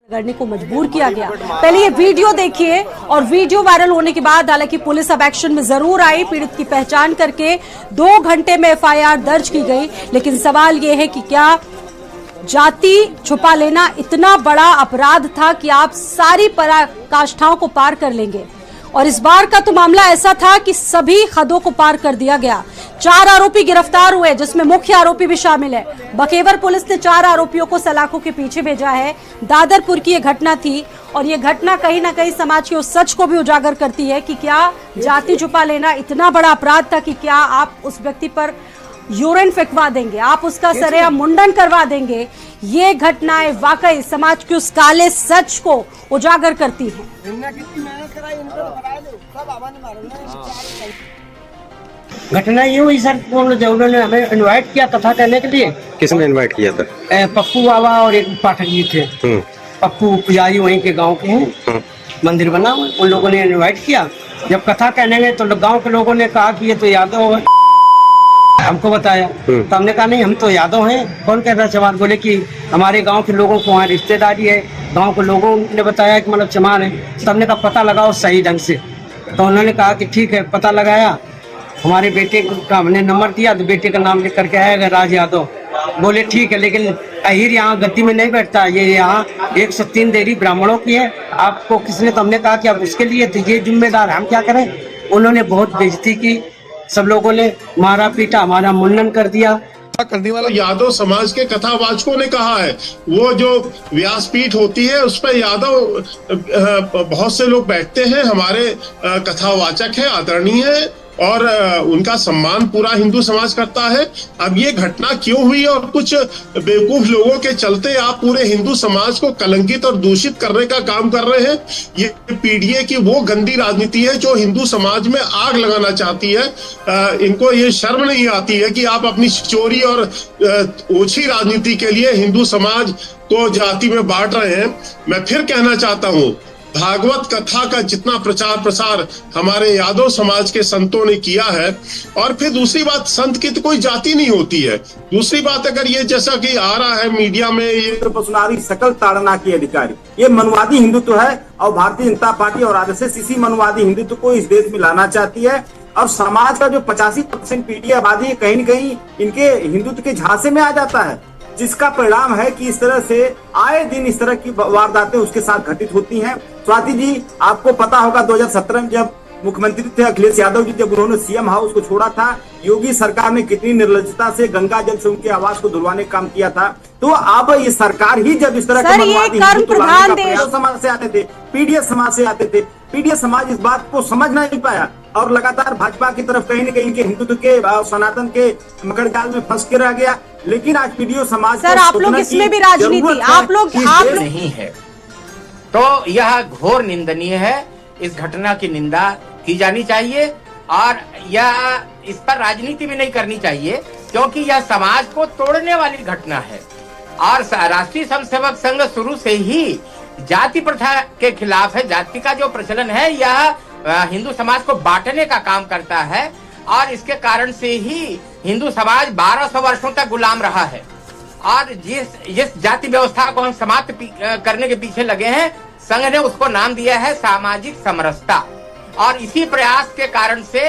करने को मजबूर किया गया। पहले ये वीडियो देखिए और वीडियो वायरल होने के बाद हालांकि पुलिस अब एक्शन में जरूर आई, पीड़ित की पहचान करके 2 घंटे में एफआईआर दर्ज की गई। लेकिन सवाल ये है कि क्या जाति छुपा लेना इतना बड़ा अपराध था कि आप सारी पराकाष्ठाओं को पार कर लेंगे? और इस बार का तो मामला ऐसा था कि सभी हदों को पार कर दिया गया। 4 आरोपी गिरफ्तार हुए जिसमें मुख्य आरोपी भी शामिल है। बकेवर पुलिस ने 4 आरोपियों को सलाखों के पीछे भेजा है। दादरपुर की ये घटना थी और ये घटना कहीं ना कहीं समाज के उस सच को भी उजागर करती है कि क्या जाति छुपा लेना इतना बड़ा अपराध था कि क्या आप उस व्यक्ति पर यूरिन फेंकवा देंगे, आप उसका सरेआम मुंडन करवा देंगे। ये घटनाएं वाकई समाज के उस काले सच को उजागर करती हैं। घटना ये हुई सर, उन्होंने हमें इनवाइट किया कथा कहने के लिए। किसने इनवाइट किया था? पप्पू बाबा और एक पाठक जी थे। पप्पू पुजारी वहीं के गांव के हैं, मंदिर बना हुआ, उन लोगों ने इनवाइट किया। जब कथा कहने गए तो गांव के लोगों ने कहा कि ये तो यादव है, हमको बताया। तो हमने कहा नहीं, हम तो यादव हैं। कौन कह रहा चमार? बोले कि हमारे गांव के लोगों को वहाँ रिश्तेदारी है। गांव के लोगों ने बताया कि मतलब चमार है। तो हमने कहा पता लगाओ सही ढंग से। तो उन्होंने कहा कि ठीक है, पता लगाया। हमारे बेटे का हमने नंबर दिया तो बेटे का नाम लिख करके आया राज यादव। बोले ठीक है, लेकिन अहीर यहाँ गद्दी में नहीं बैठता, ये यहाँ 103 देरी ब्राह्मणों की है। आपको किसने? तो हमने कहा कि अब उसके लिए तो ये जिम्मेदार है, हम क्या करें। उन्होंने बहुत बेइज्जती की, सब लोगों ने मारा पीटा, हमारा मुंडन कर दिया। करने वाला यादव समाज के कथावाचकों ने कहा है। वो जो व्यासपीठ होती है उस पर यादव बहुत से लोग बैठते हैं, हमारे कथावाचक हैं, आदरणीय है और उनका सम्मान पूरा हिंदू समाज करता है। अब ये घटना क्यों हुई और कुछ बेवकूफ लोगों के चलते आप पूरे हिंदू समाज को कलंकित और दूषित करने का काम कर रहे हैं। ये पीडीए की वो गंदी राजनीति है जो हिंदू समाज में आग लगाना चाहती है। इनको ये शर्म नहीं आती है कि आप अपनी चोरी और ओछी राजनीति के लिए हिंदू समाज को जाति में बांट रहे हैं। मैं फिर कहना चाहता हूँ, भागवत कथा का जितना प्रचार प्रसार हमारे यादव समाज के संतों ने किया है। और फिर दूसरी बात, संत की तो कोई जाति नहीं होती है। दूसरी बात, अगर ये जैसा कि आ रहा है मीडिया में, ये पसुनारी सकल ताड़ना के अधिकारी, ये मनवादी हिंदुत्व है और भारतीय जनता पार्टी और आरएसएस इसी मनवादी हिंदुत्व को इस देश में लाना चाहती है। और समाज का जो 85% पीढ़ी आबादी कहीं न कहीं इनके हिंदुत्व के झांसे में आ जाता है, जिसका परिणाम है कि इस तरह से आए दिन इस तरह की वारदातें उसके साथ घटित होती हैं। स्वाति जी, आपको पता होगा 2017 में जब मुख्यमंत्री थे अखिलेश यादव जी, जब उन्होंने सीएम हाउस को छोड़ा था, योगी सरकार ने कितनी निर्लजता से गंगा जल से उनके आवास को धुलवाने का काम किया था। तो अब ये सरकार ही जब इस तरह के मनवादी समाज से आते थे, पीडीएस समाज से आते थे, पीडीएस समाज इस बात को समझ नहीं पाया और लगातार भाजपा की तरफ कहीं न कहीं इनके हिंदुत्व के सनातन के मकर जाल में फंस के रह गया। लेकिन आज पीडीओ समाज सर, आप लोग इसमें भी राजनीति, आप लोग नहीं है तो यह घोर निंदनीय है। इस घटना की निंदा की जानी चाहिए और यह इस पर राजनीति भी नहीं करनी चाहिए, क्योंकि यह समाज को तोड़ने वाली घटना है। और राष्ट्रीय स्वयंसेवक संघ शुरू से ही जाति प्रथा के खिलाफ है। जाति का जो प्रचलन है यह हिंदू समाज को बांटने का काम करता है और इसके कारण से ही हिंदू समाज 1200 वर्षों तक गुलाम रहा है। और जिस जाति व्यवस्था को हम समाप्त करने के पीछे लगे हैं, संघ ने उसको नाम दिया है सामाजिक समरसता। और इसी प्रयास के कारण से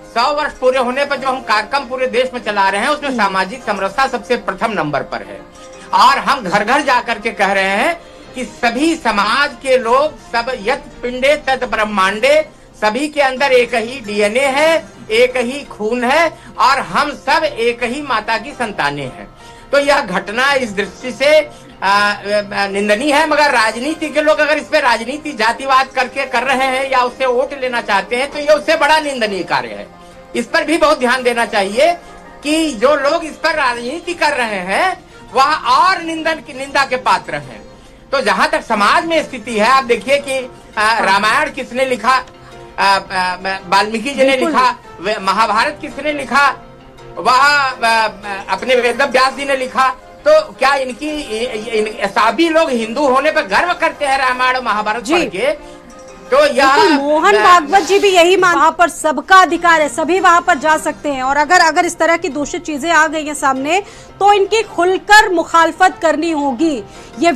100 वर्ष पूरे होने पर जो हम कार्यक्रम पूरे देश में चला रहे हैं, उसमें सामाजिक समरसता सबसे प्रथम नंबर पर है। और हम घर घर जाकर के कह रहे हैं कि सभी समाज के लोग, सब यत पिंडे तत् ब्रह्मांडे, सभी के अंदर एक ही डीएनए है, एक ही खून है और हम सब एक ही माता की संतानें हैं। तो यह घटना इस दृष्टि से निंदनीय है। मगर राजनीति के लोग अगर इस पे राजनीति जातिवाद करके कर रहे हैं या उससे वोट लेना चाहते हैं, तो ये उससे बड़ा निंदनीय कार्य है। इस पर भी बहुत ध्यान देना चाहिए कि जो लोग इस पर राजनीति कर रहे हैं वह और निंदा के पात्र हैं। तो जहां तक समाज में स्थिति है, आप देखिए कि रामायण किसने लिखा? वाल्मीकि जी ने लिखा। महाभारत किसने लिखा? वह अपने वेद व्यास जी ने लिखा। तो क्या सभी लोग हिंदू होने पर गर्व करते हैं रामायण और महाभारत पढ़ के? तो यह मोहन भागवत जी भी यही वहाँ पर सबका अधिकार है, सभी वहाँ पर जा सकते हैं। और अगर इस तरह की दूषित चीजें आ गई हैं सामने, तो इनकी खुलकर मुखालफत करनी होगी। ये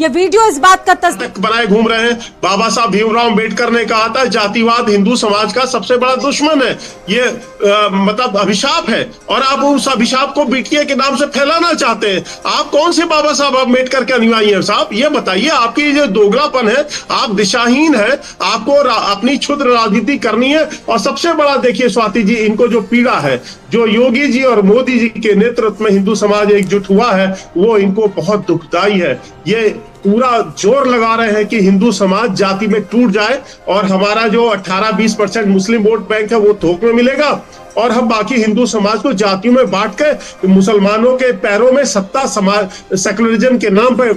वीडियो इस बात का तस्दीक बनाए घूम रहे हैं। बाबा साहब भीमराव अम्बेडकर ने कहा था जातिवाद हिंदू समाज का सबसे बड़ा दुश्मन है, ये मतलब अभिशाप है, और आप उस अभिशाप को बीटीए के नाम से फैलाना चाहते हैं। आप कौन से बाबा साहब अम्बेडकर के अनुयायी हैं साहब, ये बताइए। आपकी जो दोगलापन है, आप दिशाहीन है, आपको अपनी क्षुद्र राजनीति करनी है। और सबसे बड़ा देखिए स्वाति जी, इनको जो पीड़ा है, जो योगी जी और मोदी जी के नेतृत्व में हिंदू समाज एकजुट हुआ है, वो इनको बहुत दुखदाई है। ये पूरा जोर लगा रहे हैं कि हिंदू समाज जाति में टूट जाए और हमारा जो 18-20% मुस्लिम वोट बैंक है वो थोक में मिलेगा, और हम बाकी हिंदू समाज को जातियों में बांट के मुसलमानों के पैरों में सत्ता समाज सेकुलरिज्म के नाम पर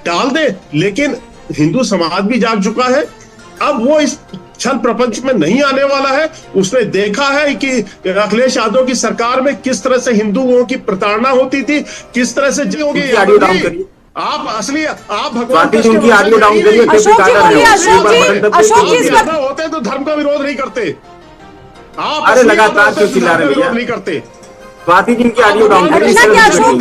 डाल दे। लेकिन हिंदू समाज भी जाग चुका है, अब वो इस छल प्रपंच में नहीं आने वाला है। उसने देखा है कि अखिलेश यादव की सरकार में किस तरह से हिंदुओं की प्रताड़ना होती थी, किस तरह से आप असली आप भगवान उनकी ऑडियो डाउन करिए। अशोक जी होते तो धर्म का विरोध नहीं करते। आप अरे लगातार क्यों चिल्ला रहे हैं, नहीं करते। स्वाति जी की ऑडियो डाउन करिए। अशोक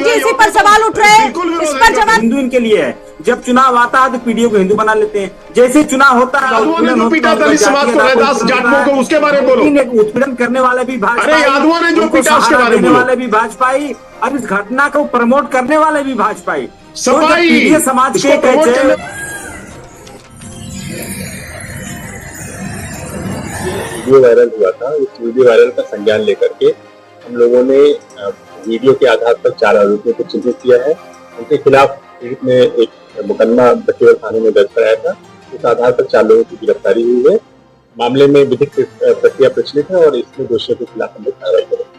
जी इसी पर सवाल उठ रहे हैं, इस पर जवाब। हिंदू इनके लिए है, जब चुनाव आता है तो पीडीओ को हिंदू बना लेते हैं। जैसे चुनाव होता है यादवों ने पीटा दलित समाज को, रैदास जाटों को, उसके बारे में बोलो। उत्पीड़न करने वाले भी भाजपा, अरे यादवों ने जो पीटा उसके बारे में वाले भी भाजपाई, और इस घटना को प्रमोट करने वाले भी भाजपाई। सफाई समाज के वीडियो वायरल हुआ था, उस वीडियो वायरल का संज्ञान लेकर के हम लोगों ने वीडियो के आधार पर 4 आरोपियों को चिन्हित किया है। उनके खिलाफ पीड़ित ने एक मुकदमा बखेड़ा थाने में दर्ज कराया था। इस आधार पर 4 लोगों की गिरफ्तारी हुई है। मामले में विधिक प्रक्रिया प्रचलित है और इसमें दोषियों के खिलाफ हम लोग कार्रवाई करेंगे।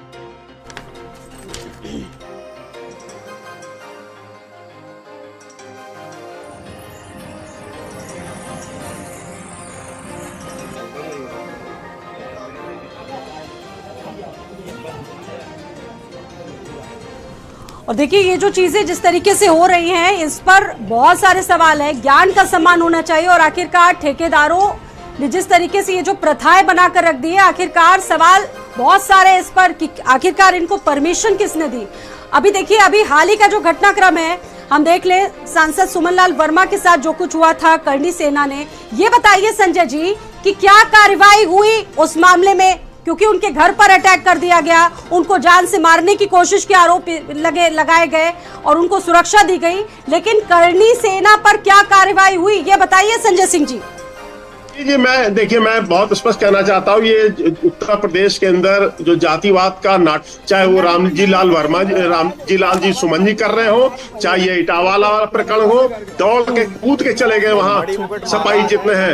और देखिए ये जो चीजें जिस तरीके से हो रही हैं, इस पर बहुत सारे सवाल हैं। ज्ञान का सम्मान होना चाहिए, और आखिरकार ठेकेदारों ने जिस तरीके से ये जो प्रथाएं बनाकर रख दी है, आखिरकार सवाल बहुत सारे इस पर कि आखिरकार इनको परमिशन किसने दी। अभी देखिए, अभी हाल ही का जो घटनाक्रम है, हम देख ले सांसद सुमन लाल वर्मा के साथ जो कुछ हुआ था करणी सेना ने। ये बताइए संजय जी कि क्या कार्रवाई हुई उस मामले में, क्योंकि उनके घर पर अटैक कर दिया गया, उनको जान से मारने की कोशिश के आरोप लगाए गए और उनको सुरक्षा दी गई, लेकिन करणी सेना पर क्या कार्रवाई हुई, ये बताइए संजय सिंह जी। जी मैं बहुत स्पष्ट कहना चाहता हूँ, ये उत्तर प्रदेश के अंदर जो जातिवाद का नाटक, चाहे वो रामजी लाल जी सुमन जी कर रहे हो, चाहे ये इटावाला प्रकरण हो, दौड़ के कूद के चले गए वहां सपाही जितने हैं,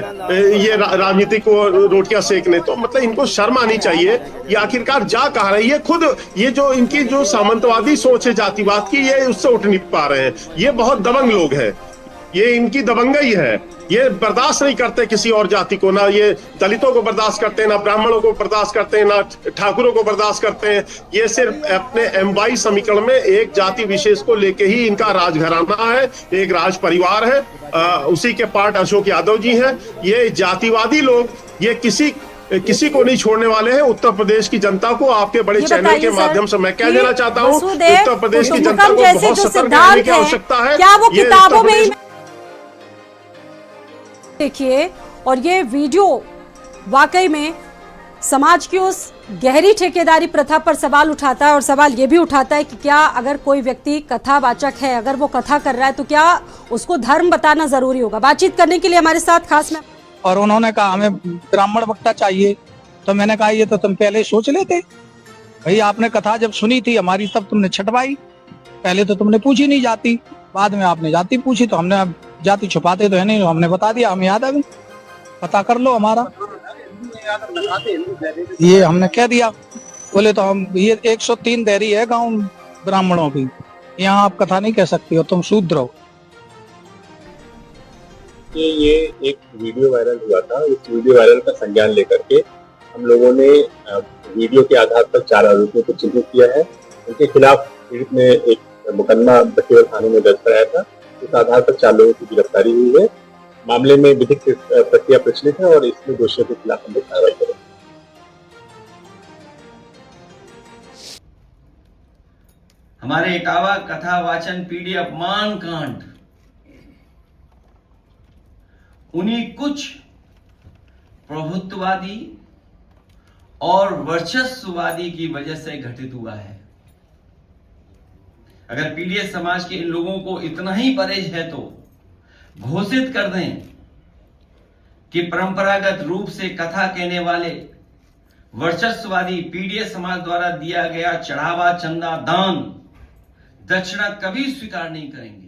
ये राजनीति को रोटियां सेकने। तो मतलब इनको शर्म आनी चाहिए। ये आखिरकार जा कहा रही है, खुद ये जो इनकी जो सामंतवादी सोच है जातिवाद की, ये उससे उठ नहीं पा रहे हैं। ये बहुत दबंग लोग हैं, ये इनकी दबंगई है। ये बर्दाश्त नहीं करते किसी और जाति को, ना ये दलितों को बर्दाश्त करते हैं, ना ब्राह्मणों को बर्दाश्त करते हैं, ना ठाकुरों को बर्दाश्त करते हैं। ये सिर्फ अपने M22 समीकरण में एक जाति विशेष को लेके ही इनका राजघराना है, एक राज परिवार है। उसी के पार्ट अशोक यादव जी हैं। ये जातिवादी लोग, ये किसी को नहीं छोड़ने वाले हैं। उत्तर प्रदेश की जनता को आपके बड़े चैनल के माध्यम से मैं कह देना चाहता हूँ, उत्तर प्रदेश की जनता को बहुत सतर्क रहने की आवश्यकता है। क्या वो किताबों में देखिए, और ये वीडियो वाकई में समाज की उस गहरी ठेकेदारी प्रथा पर सवाल उठाता है, और सवाल ये भी उठाता है कि क्या अगर कोई व्यक्ति कथावाचक है, अगर वो कथा कर रहा है, तो क्या उसको धर्म बताना जरूरी होगा। बातचीत करने के लिए हमारे साथ खास में, और उन्होंने कहा हमें ब्राह्मण वक्ता चाहिए, तो मैंने कहा ये तो तुम पहले सोच लेते भाई, आपने कथा जब सुनी थी हमारी तब तुमने छटवाई, पहले तो तुमने पूछी नहीं जाती, बाद में आपने जाति पूछी, तो हमने जाति छुपाते तो है नहीं, हमने बता दिया हम याद है, पता कर लो हमारा, ये हमने कह दिया। बोले तो हम ये 103 देरी है गांव ब्राह्मणों की, यहाँ आप कथा नहीं कह सकती हो, तुम शूद्र हो। ये एक वीडियो वायरल हुआ था, उस वीडियो वायरल का संज्ञान लेकर के हम लोगों ने वीडियो के आधार पर 4 आरोपियों को चिन्हित किया है। उनके खिलाफ पीड़ित ने एक मुकदमा बखेड़ा थाने में दर्ज कराया था। इस आधार पर 4 लोगों की गिरफ्तारी हुई है। मामले में विधिक प्रक्रिया प्रचलित है और इसमें दोषियों के खिलाफ हम लोग कार्रवाई करेंगे। हमारे इटावा कथा वाचन पीढ़ी अपमान कांड उन्हीं कुछ प्रभुत्ववादी और वर्चस्ववादी की वजह से घटित हुआ है। अगर पीड़ित समाज के इन लोगों को इतना ही परहेज है तो घोषित कर दें कि परंपरागत रूप से कथा कहने वाले वर्चस्ववादी पीड़ित समाज द्वारा दिया गया चढ़ावा, चंदा, दान, दक्षिणा कभी स्वीकार नहीं करेंगे।